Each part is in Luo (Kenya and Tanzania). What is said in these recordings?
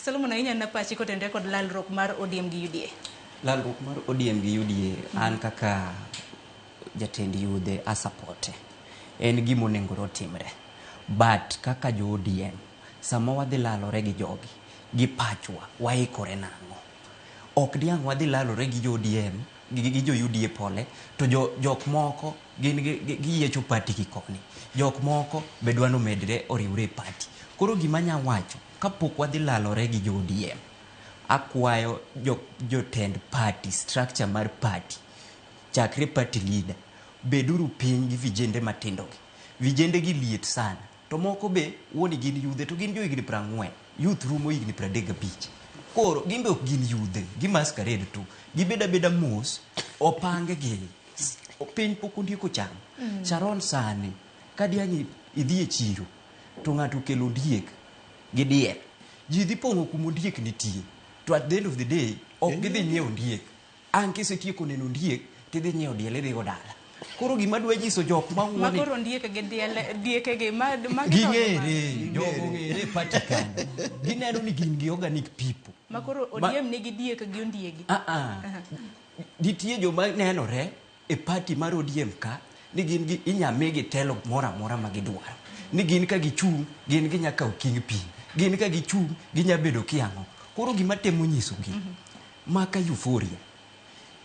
Solomon Aira na pachi kotende kod lalruok mar ODM gi UDA. Lalruok mar ODM gi UDA an kaka jatend yudhe asapote. En gima onego otimre. But kaka jo ODM sama wadhi lalore gi jogi gi pachwa waikore nang'o. Ok diang' wadhi lalore gi jo ODM gi jo UDA pole to jok moko giyiecho party gi koni. Jok moko be dwano medre oriwre party. Koro gima nya wacho kapok wadhi lalore gi jo ODM akwayo jotend party structure mar party chakre party leader beduru piny gi vijende matindo gi. Vijende gi liet sana. To moko be woni gin yudhe to gin jo higni 40. Youth rumo higni 35. Koro gimbe ok gin yudhe, gi masquerade tu. Gibeda beda mos opange gi. Piny pok ondieko cham. Sharon sani kadiani idhi e chiro to ng'ato kelo ondiek gi diel. Ji dhi pong'o kuma ondiek nitie. To at the end of the day ok gidhi nyiewo ondiek. An kisetieko neno ondiek tidhi nyiewo diel idhi go dala. Koro gima dwa nyiso jok ma wuone makoro ndieke gi dieke gi ging'ere jogo ng'ere party kanda gineno ni gin gi organic people makoro ODM nigi dieke gi ondiegi nitie joma nenore e party mar ODM ka ni gin gi inyamigi telo mora mora ma gidwaro ni gin ka gichung' gin ginya kawo king piny gin ka gichung' ginya bedo kiang'o. Koro gima temo nyisogi maka euphoria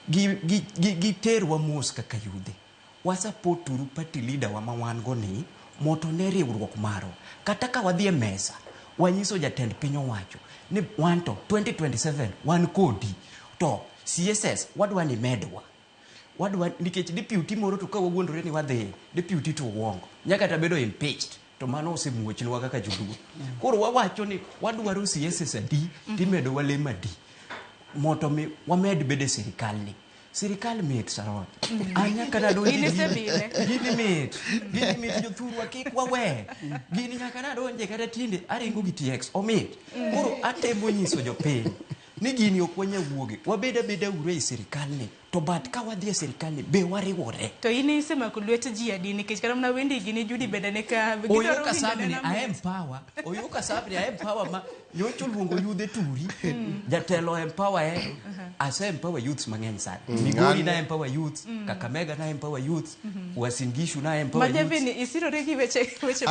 giterwa mos kaka yudhe. Wasapoturu party leader wa mawango ni moto ne riwruok maro. Kata ka wadhi e mesa wanyiso jatend piny owacho ni wanto 2027 wan kodi to CSS wadwa ni medwa. Wadwa nikech deputy moro to ka wawuondore ni wadhi deputy to uongo. Nyaka ta bedo impeached to mano osemuochnwa kaka joluo. Koro wawacho ni wadwaro CSS adi timedo wale madi. Moto mi wamed bede sirikal ni. Sirikal mit Sharon. Anya kana do gini mit jothuru akik wawe. Gini nyaka na donje kata tinde aringo gi TX omit. Koro atemo nyiso jopiny ni gini okwanya wuoge. Wabeda beda ure sirikal ni. To bat ka wadhi e sirikal ni be wariwore. To ine isema kulwete ji adi nikech kata mna wendi gini Judy beda ne ka Oyoka sabni I empower. Oyoka sabni I empower ma nyocho luongo yudhe turi. Jatelo empower ase empower youths mang'eny sana. Migori na empower youths, Kakamega na empower youths, Uasin Gishu na empower youths. Majavini isirore gi weche